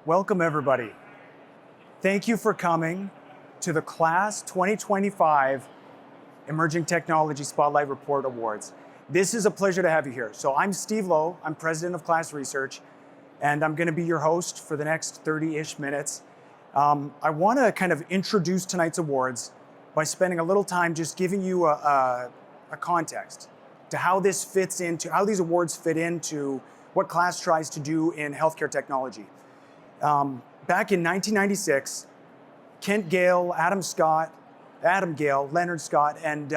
Welcome, everybody. Thank you for coming to the KLAS 2025 Emerging Technology Spotlight Report Awards. This is a pleasure to have you here. So I'm Steve Lowe, I'm president of KLAS Research, and I'm gonna be your host for the next 30-ish minutes. I wanna kind of introduce tonight's awards by spending a little time just giving you a context to how this fits into, how these awards fit into what KLAS tries to do in healthcare technology. Back in 1996, Kent Gale, Adam Gale, Leonard Scott, and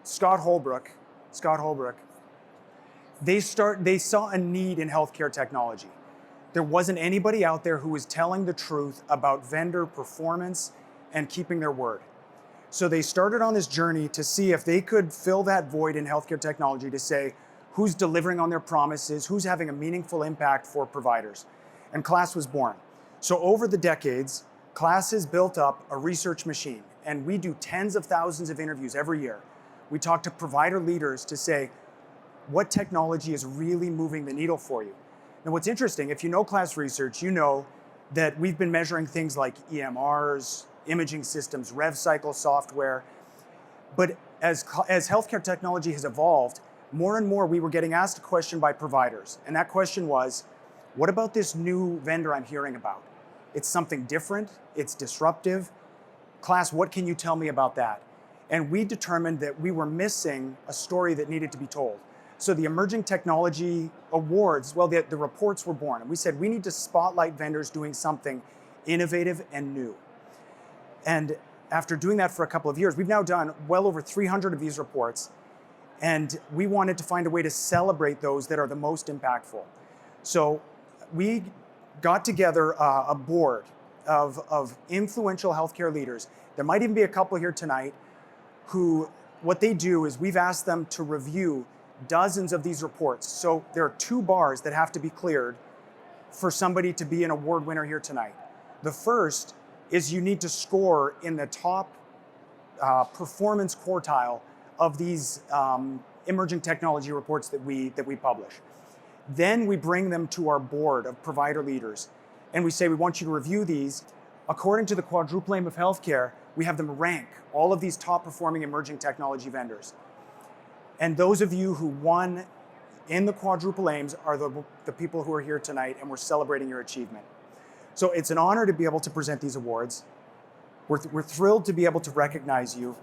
Scott Holbrook, they saw a need in healthcare technology. There wasn't anybody out there who was telling the truth about vendor performance and keeping their word. So they started on this journey to see if they could fill that void in healthcare technology, to say who's delivering on their promises, who's having a meaningful impact for providers. And KLAS was born. So over the decades, KLAS has built up a research machine, and we do tens of thousands of interviews every year. We talk to provider leaders to say, what technology is really moving the needle for you? Now what's interesting, if you know KLAS Research, you know that we've been measuring things like EMRs, imaging systems, rev cycle software. But as healthcare technology has evolved, more and more we were getting asked a question by providers. And that question was, what about this new vendor I'm hearing about? It's something different, it's disruptive. KLAS, what can you tell me about that? And we determined that we were missing a story that needed to be told. So the Emerging Technology Awards, well, the reports were born. And we said, we need to spotlight vendors doing something innovative and new. And after doing that for a couple of years, we've now done well over 300 of these reports. And we wanted to find a way to celebrate those that are the most impactful. So we got together a board of influential healthcare leaders. There might even be a couple here tonight who, what they do is we've asked them to review dozens of these reports. So there are 2 bars that have to be cleared for somebody to be an award winner here tonight. The first is you need to score in the top performance quartile of these emerging technology reports that we publish. Then we bring them to our board of provider leaders, and we say, we want you to review these. According to the quadruple aim of healthcare, we have them rank all of these top performing emerging technology vendors. And those of you who won in the quadruple aims are the people who are here tonight, and we're celebrating your achievement. So it's an honor to be able to present these awards. We're thrilled to be able to recognize you,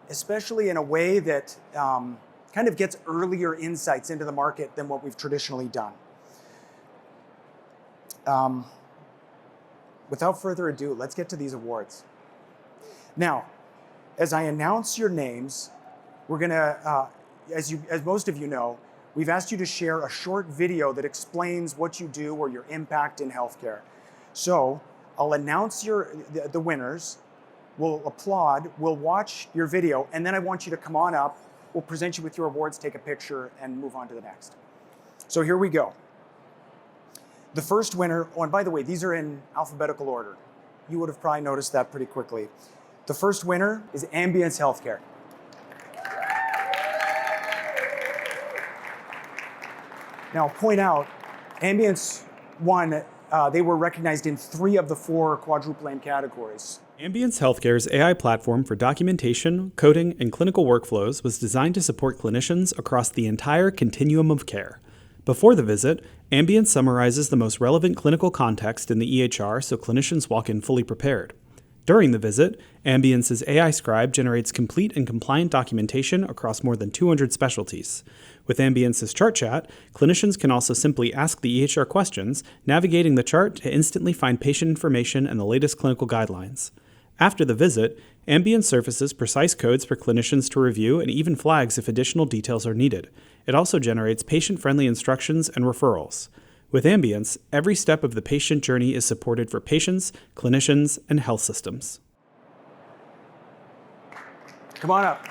especially in a way that kind of gets earlier insights into the market than what we've traditionally done. Without further ado, let's get to these awards. Now, as I announce your names, we're gonna, as most of you know, we've asked you to share a short video that explains what you do or your impact in healthcare. So I'll announce the winners, we'll applaud, we'll watch your video, and then I want you to come on up, we'll present you with your awards, take a picture, and move on to the next. So here we go. The first winner, oh, and by the way, these are in alphabetical order. You would have probably noticed that pretty quickly. The first winner is Ambience Healthcare. Now, I'll point out, Ambience won, they were recognized in 3 of the 4 quadruple aim categories. Ambience Healthcare's AI platform for documentation, coding, and clinical workflows was designed to support clinicians across the entire continuum of care. Before the visit, Ambience summarizes the most relevant clinical context in the EHR so clinicians walk in fully prepared. During the visit, Ambience's AI scribe generates complete and compliant documentation across more than 200 specialties. With Ambience's chart chat, clinicians can also simply ask the EHR questions, navigating the chart to instantly find patient information and the latest clinical guidelines. After the visit, Ambience surfaces precise codes for clinicians to review and even flags if additional details are needed. It also generates patient-friendly instructions and referrals. With Ambience, every step of the patient journey is supported for patients, clinicians, and health systems. Come on up.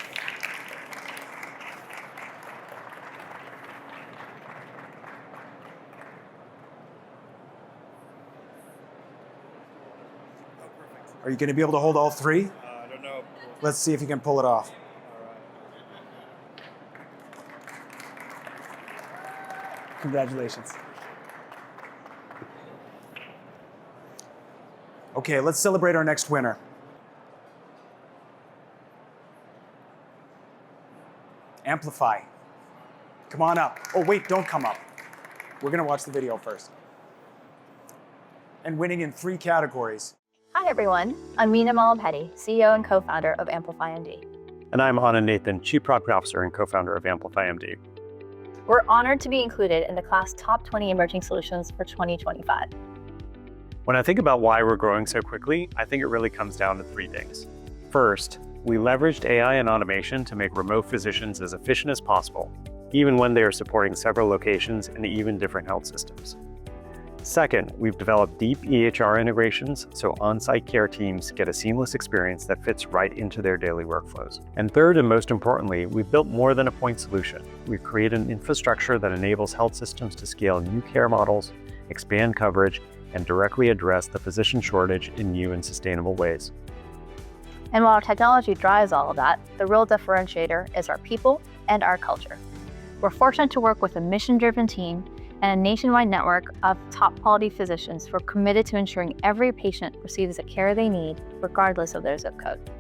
Are you going to be able to hold all 3? I don't know. Let's see if you can pull it off. Congratulations. Okay, let's celebrate our next winner. Amplify. Come on up. Oh, wait, don't come up. We're going to watch the video first. And winning in 3 categories. Hi, everyone. I'm Meena Malampeti, CEO and co-founder of Amplify MD. And I'm Anand Nathan, Chief Product Officer and co-founder of Amplify MD. We're honored to be included in the KLAS Top 20 Emerging Solutions for 2025. When I think about why we're growing so quickly, I think it really comes down to 3 things. First, we leveraged AI and automation to make remote physicians as efficient as possible, even when they are supporting several locations and even different health systems. Second, we've developed deep EHR integrations so on-site care teams get a seamless experience that fits right into their daily workflows. And third, and most importantly, we've built more than a point solution. We've created an infrastructure that enables health systems to scale new care models, expand coverage, and directly address the physician shortage in new and sustainable ways. And while our technology drives all of that, the real differentiator is our people and our culture. We're fortunate to work with a mission-driven team and a nationwide network of top-quality physicians who are committed to ensuring every patient receives the care they need, regardless of their zip code.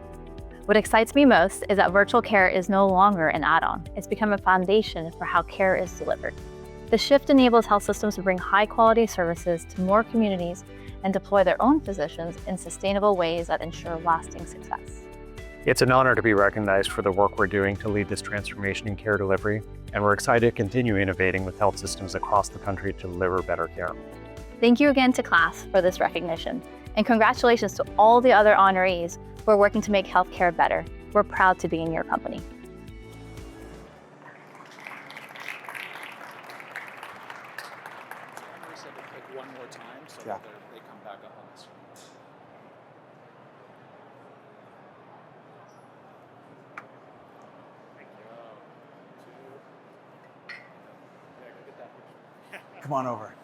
What excites me most is that virtual care is no longer an add-on. It's become a foundation for how care is delivered. The shift enables health systems to bring high-quality services to more communities and deploy their own physicians in sustainable ways that ensure lasting success. It's an honor to be recognized for the work we're doing to lead this transformation in care delivery, and we're excited to continue innovating with health systems across the country to deliver better care. Thank you again to KLAS for this recognition, and congratulations to all the other honorees who are working to make healthcare better. We're proud to be in your company. One more time so Yeah. that they come back up on the screen. Thank you. 2. Yeah, go get that picture. Come on over.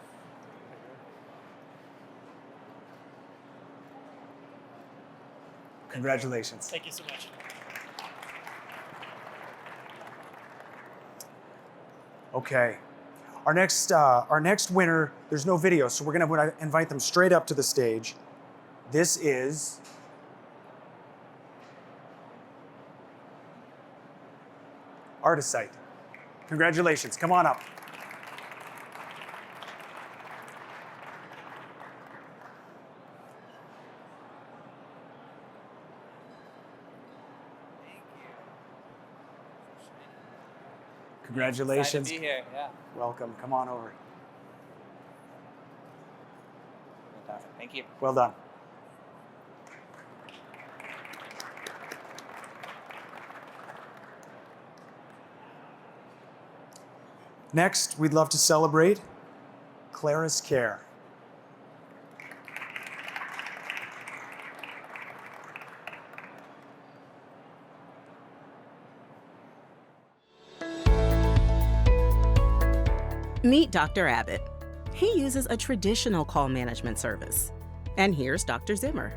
Congratulations. Thank you so much. Okay. Our next winner, there's no video, so we're going to invite them straight up to the stage. This is Artisite. Congratulations. Come on up. Congratulations. Excited to be here. Yeah. Welcome. Come on over. Fantastic. Thank you. Well done. Next, we'd love to celebrate KLAS Care. Meet Dr. Abbott. He uses a traditional call management service. And here's Dr. Zimmer.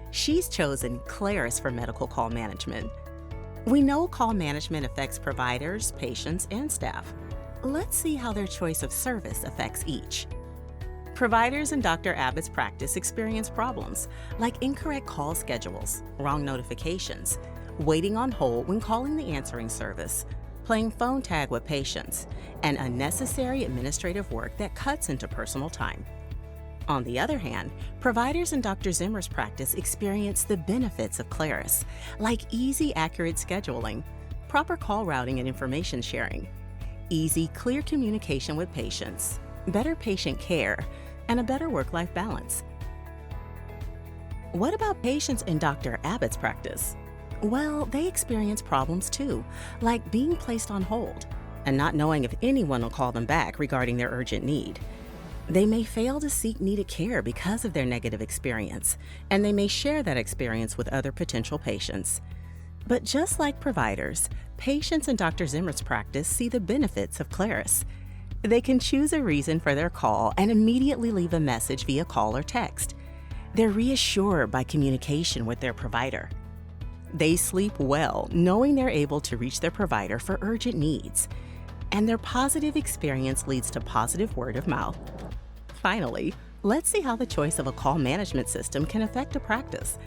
She's chosen KLAS for medical call management. We know call management affects providers, patients, and staff. Let's see how their choice of service affects each. Providers in Dr. Abbott's practice experience problems like incorrect call schedules, wrong notifications, waiting on hold when calling the answering service, playing phone tag with patients, and unnecessary administrative work that cuts into personal time. On the other hand, providers in Dr. Zimmer's practice experience the benefits of KLAS, like easy, accurate scheduling, proper call routing and information sharing, easy, clear communication with patients, better patient care, and a better work-life balance. What about patients in Dr. Abbott's practice? Well, they experience problems too, like being placed on hold and not knowing if anyone will call them back regarding their urgent need. They may fail to seek needed care because of their negative experience, and they may share that experience with other potential patients. But just like providers, patients in Dr. Zimmer's practice see the benefits of KLAS. They can choose a reason for their call and immediately leave a message via call or text. They're reassured by communication with their provider. They sleep well, knowing they're able to reach their provider for urgent needs. and their positive experience leads to positive word of mouth. Finally, let's see how the choice of a call management system can affect a practice.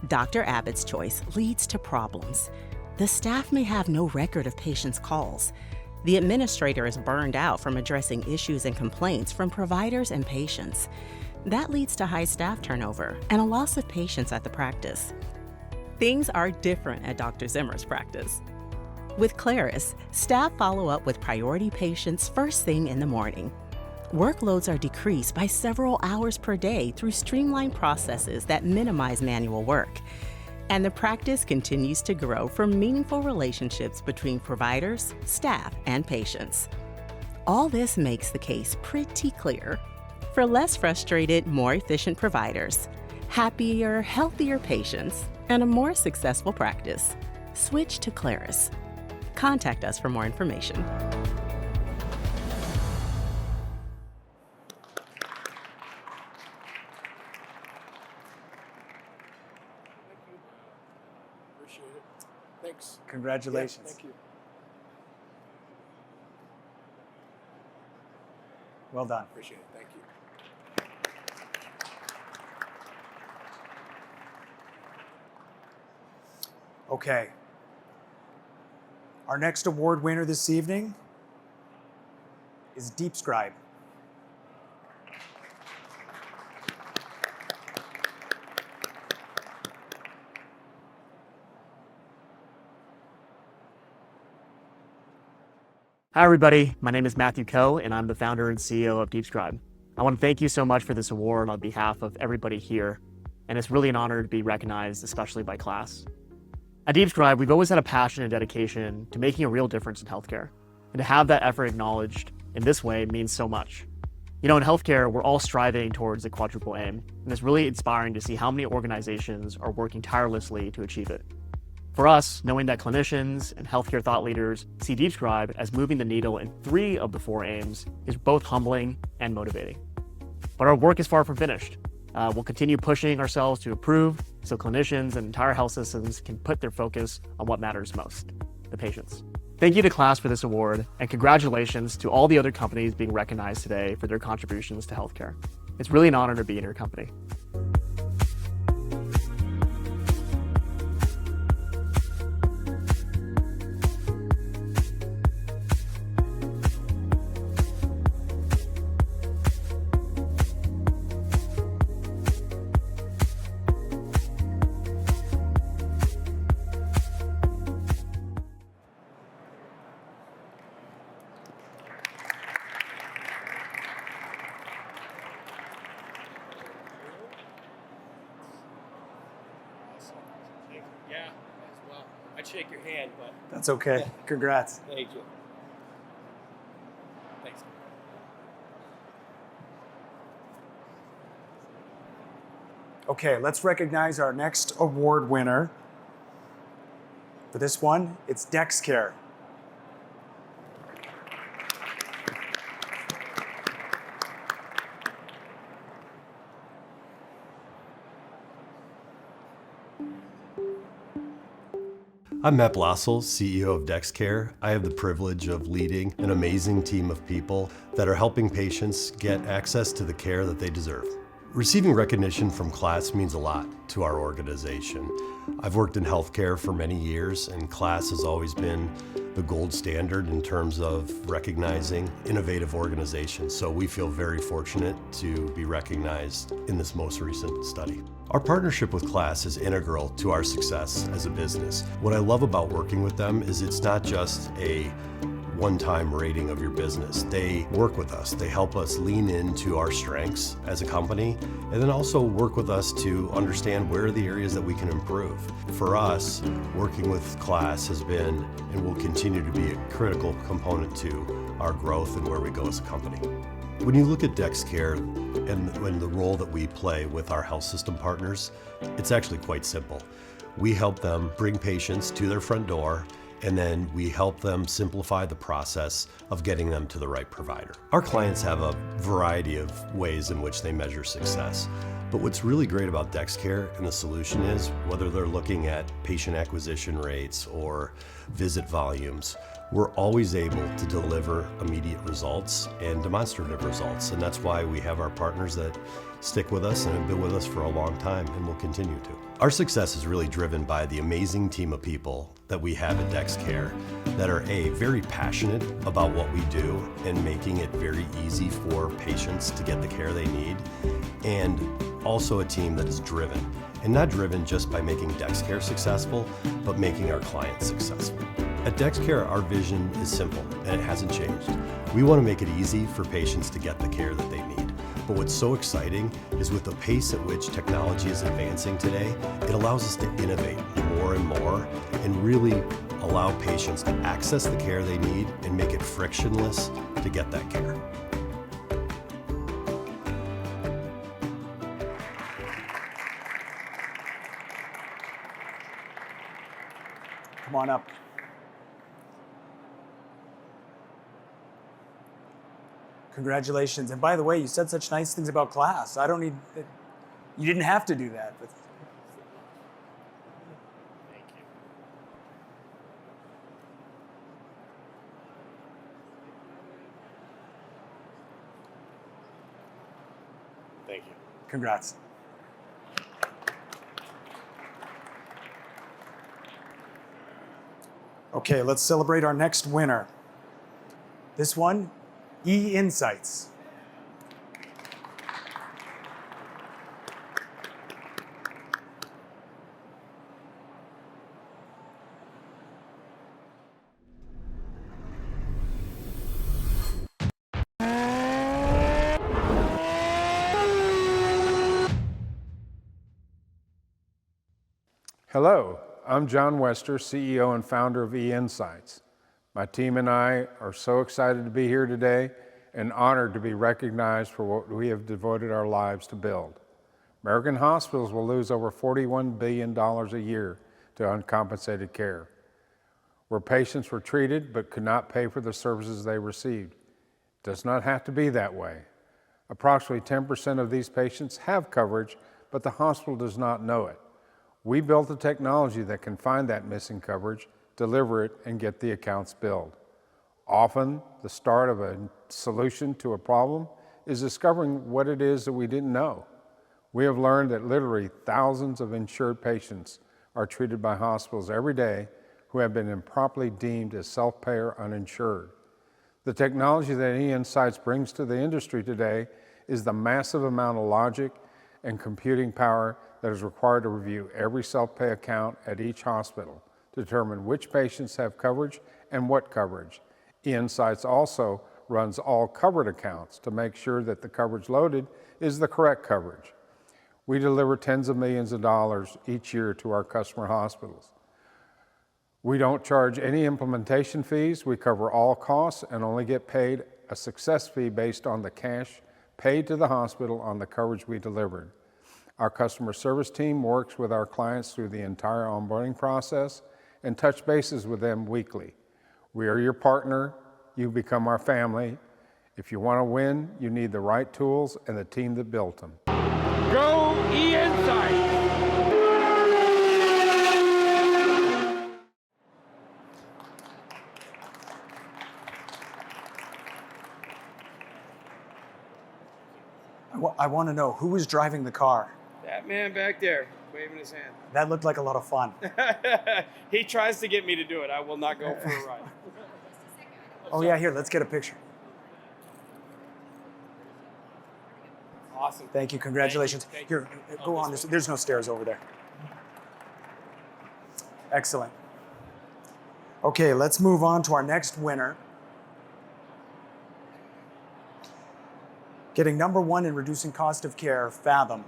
Dr. Abbott's choice leads to problems. The staff may have no record of patients' calls. The administrator is burned out from addressing issues and complaints from providers and patients. That leads to high staff turnover and a loss of patience at the practice. Things are different at Dr. Zimmer's practice. With KLAS, staff follow up with priority patients first thing in the morning. Workloads are decreased by several hours per day through streamlined processes that minimize manual work. And the practice continues to grow from meaningful relationships between providers, staff, and patients. All this makes the case pretty clear. For less frustrated, more efficient providers, happier, healthier patients, and a more successful practice, switch to KLAS. Contact us for more information. Appreciate it. Thanks. Congratulations. Yeah, thank you. Well done. Appreciate it. Thank you. Okay. Our next award winner this evening is DeepScribe. Hi, everybody. My name is Matthew Coe, and I'm the founder and CEO of DeepScribe. I want to thank you so much for this award on behalf of everybody here, and it's really an honor to be recognized, especially by KLAS. At DeepScribe, we've always had a passion and dedication to making a real difference in healthcare, and to have that effort acknowledged in this way means so much. You know, in healthcare, we're all striving towards a quadruple aim, and it's really inspiring to see how many organizations are working tirelessly to achieve it. For us, knowing that clinicians and healthcare thought leaders see DeepScribe as moving the needle in 3 of the 4 aims is both humbling and motivating. But our work is far from finished. We'll continue pushing ourselves to improve so clinicians and entire health systems can put their focus on what matters most, the patients. Thank you to KLAS for this award, and congratulations to all the other companies being recognized today for their contributions to healthcare. It's really an honor to be in your company. Yeah, as well. I'd shake your hand, but That's okay. Congrats. thank you. Thanks. Okay, let's recognize our next award winner. For this one, it's DexCare. I'm Matt Blossel, CEO of DexCare. I have the privilege of leading an amazing team of people that are helping patients get access to the care that they deserve. Receiving recognition from KLAS means a lot to our organization. I've worked in healthcare for many years, and KLAS has always been the gold standard in terms of recognizing innovative organizations. So we feel very fortunate to be recognized in this most recent study. Our partnership with KLAS is integral to our success as a business. What I love about working with them is it's not just a one-time rating of your business. They work with us. They help us lean into our strengths as a company, and then also work with us to understand where are the areas that we can improve. For us, working with KLAS has been and will continue to be a critical component to our growth and where we go as a company. When you look at DexCare and the role that we play with our health system partners, it's actually quite simple. We help them bring patients to their front door, and then we help them simplify the process of getting them to the right provider. Our clients have a variety of ways in which they measure success, but what's really great about DexCare and the solution is, whether they're looking at patient acquisition rates or visit volumes, we're always able to deliver immediate results and demonstrative results. And that's why we have our partners that stick with us and have been with us for a long time and will continue to. Our success is really driven by the amazing team of people that we have at DexCare that are very passionate about what we do and making it very easy for patients to get the care they need, and also a team that is driven, and not driven just by making DexCare successful, but making our clients successful. At DexCare, our vision is simple and it hasn't changed. We want to make it easy for patients to get the care that they need. But what's so exciting is with the pace at which technology is advancing today, it allows us to innovate more and more and really allow patients to access the care they need and make it frictionless to get that care. Come on up. Congratulations. And by the way, you said such nice things about KLAS. I don't need, you didn't have to do that. But Thank you. Thank you. congrats. Okay, let's celebrate our next winner. This one, E-Insights. Hello, I'm John Wester, CEO and founder of E-Insights. My team and I are so excited to be here today and honored to be recognized for what we have devoted our lives to build. American hospitals will lose over $41 billion a year to uncompensated care, where patients were treated but could not pay for the services they received. It does not have to be that way. Approximately 10% of these patients have coverage, but the hospital does not know it. We built a technology that can find that missing coverage, deliver it, and get the accounts billed. Often, the start of a solution to a problem is discovering what it is that we didn't know. We have learned that literally thousands of insured patients are treated by hospitals every day who have been improperly deemed as self-pay or uninsured. The technology that E-Insights brings to the industry today is the massive amount of logic and computing power that is required to review every self-pay account at each hospital to determine which patients have coverage and what coverage. E-Insights also runs all covered accounts to make sure that the coverage loaded is the correct coverage. We deliver tens of millions of dollars each year to our customer hospitals. We don't charge any implementation fees. We cover all costs and only get paid a success fee based on the cash paid to the hospital on the coverage we delivered. Our customer service team works with our clients through the entire onboarding process and touch bases with them weekly. We are your partner. You become our family. If you want to win, you need the right tools and the team that built them. Go E-Insights! I want to know, who was driving the car? That man back there, waving his hand. That looked like a lot of fun. He tries to get me to do it. I will not go for a ride. Oh yeah, here, let's get a picture. Awesome. Thank you, congratulations. Thank you. Here, go on, there's no stairs over there. Excellent. Okay, let's move on to our next winner. Getting #1 in reducing cost of care, Fathom.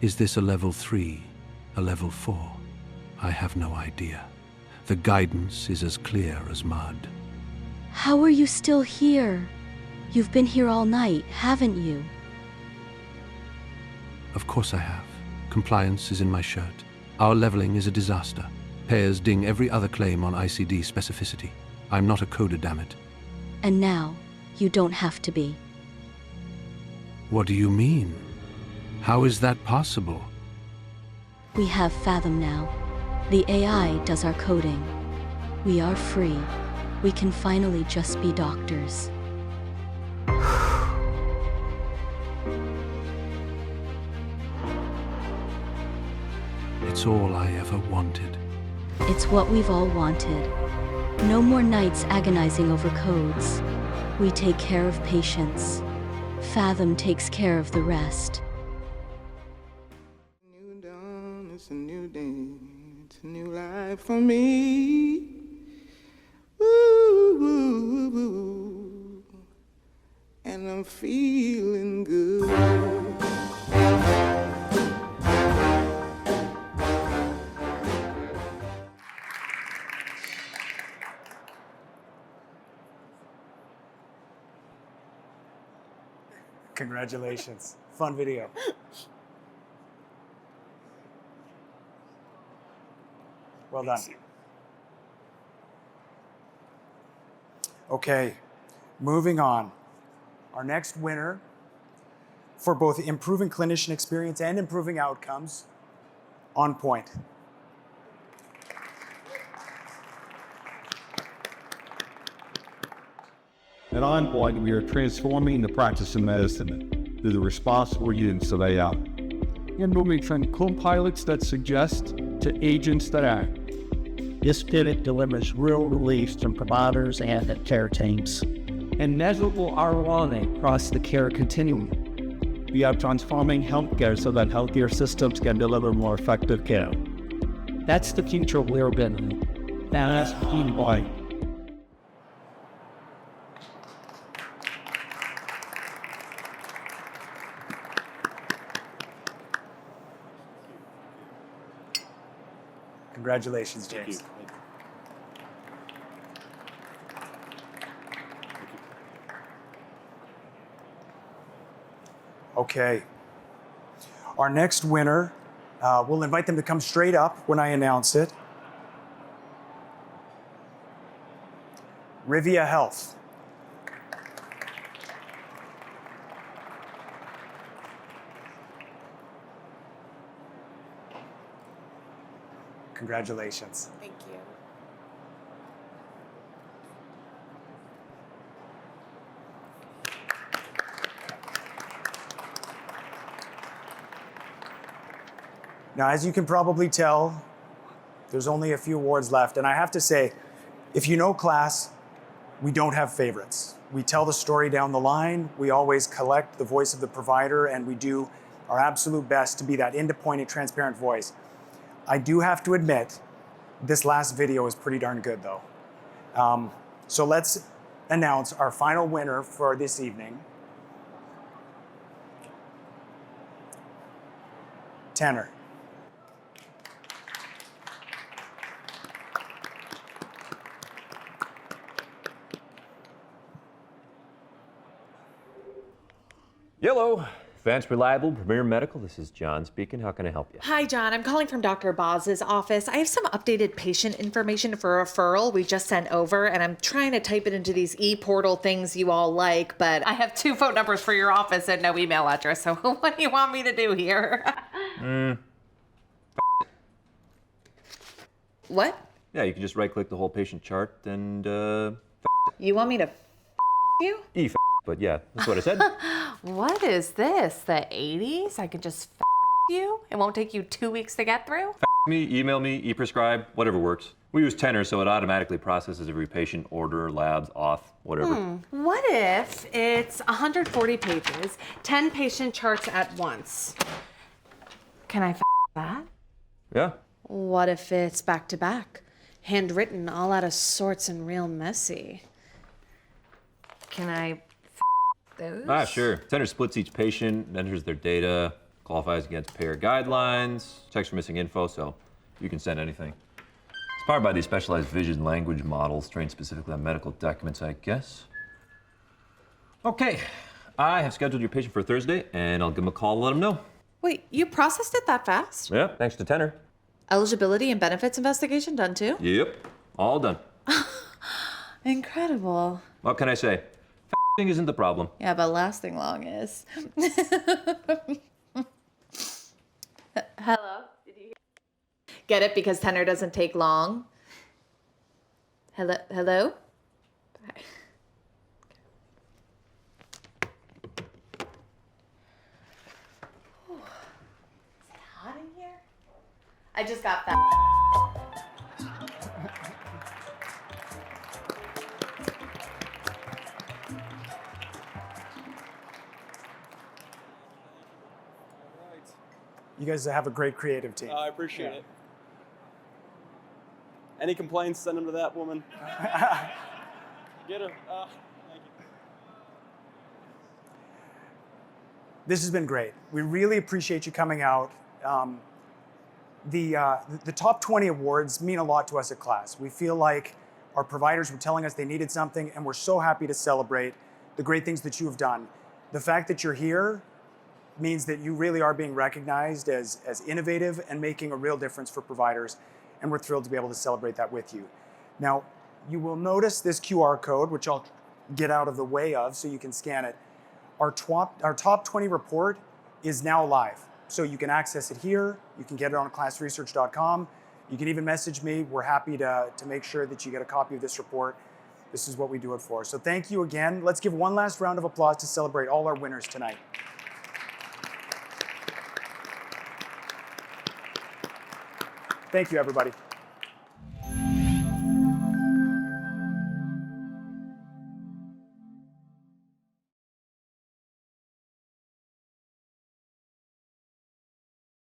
Is this a level 3, a level 4? I have no idea. The guidance is as clear as mud. How are you still here? You've been here all night, haven't you? Of course I have. Compliance is in my shirt. Our leveling is a disaster. Payers ding every other claim on ICD specificity. I'm not a coder, damn it. And now, you don't have to be. What do you mean? How is that possible? We have Fathom now. The AI does our coding. We are free. We can finally just be doctors. It's all I ever wanted. It's what we've all wanted. No more nights agonizing over codes. We take care of patients. Fathom takes care of the rest. New dawn, it's a new day, it's a new life for me. Woo, woo, woo. And I'm feeling good. Congratulations. Fun video. Well done. Okay, moving on. Our next winner for both improving clinician experience and improving outcomes, On Point. At On Point, we are transforming the practice of medicine through the responsible use of AI. And moving from co-pilots that suggest to agents that act. This pivot delivers real relief to providers and care teams. And measurable ROI across the care continuum. We are transforming healthcare so that healthcare systems can deliver more effective care. That's the future we're building. That's On Point. Congratulations, James. Okay. Our next winner, we'll invite them to come straight up when I announce it. Rivia Health. Congratulations. Thank you. Now, as you can probably tell, there's only a few awards left. And I have to say, if you know KLAS, we don't have favorites. We tell the story down the line. We always collect the voice of the provider, and we do our absolute best to be that independent, transparent voice. I do have to admit, this last video is pretty darn good, though. So let's announce our final winner for this evening. Tanner. Hello, Advanced Reliable, Premier Medical. This is John speaking. How can I help you? Hi, John. I'm calling from Dr. Boz's office. I have some updated patient information for a referral we just sent over, and I'm trying to type it into these e-portal things you all like, but I have 2 phone numbers for your office and no email address, so what do you want me to do here? What? Yeah, you can just right-click the whole patient chart and, You want me to you? But yeah, that's what I said. What is this, the 80s? I can just you? It won't take you 2 weeks to get through? Me, email me, e-prescribe, whatever works. We use Tenor, so it automatically processes every patient order, labs, auth, whatever. What if it's 140 pages, 10 patient charts at once? Can I that? Yeah. What if it's back to back? Handwritten, all out of sorts and real messy. Can I those? Sure. Tenor splits each patient, enters their data, qualifies against payer guidelines, checks for missing info, so you can send anything. It's powered by these specialized vision language models trained specifically on medical documents, I guess. Okay, I have scheduled your patient for Thursday, and I'll give him a call and let him know. Wait, you processed it that fast? Yeah, thanks to Tenor. Eligibility and benefits investigation done too? Yep, all done. Incredible. What can I say? F***ing isn't the problem. Yeah, but lasting long is. Hello? Did you hear? Get it? Because tenor doesn't take long. Hello? Hello? Bye. Is it hot in here? I just got that. You guys have a great creative team. I appreciate it. Any complaints, send them to that woman. Get her. Thank you. This has been great. We really appreciate you coming out. The top 20 awards mean a lot to us at KLAS. We feel like our providers were telling us they needed something, and we're so happy to celebrate the great things that you have done. The fact that you're here means that you really are being recognized as innovative and making a real difference for providers, and we're thrilled to be able to celebrate that with you. Now, you will notice this QR code, which I'll get out of the way of so you can scan it. Our top 20 report is now live, so you can access it here. You can get it on KLASresearch.com. You can even message me. We're happy to make sure that you get a copy of this report. This is what we do it for. So thank you again. Let's give one last round of applause to celebrate all our winners tonight. Thank you, everybody.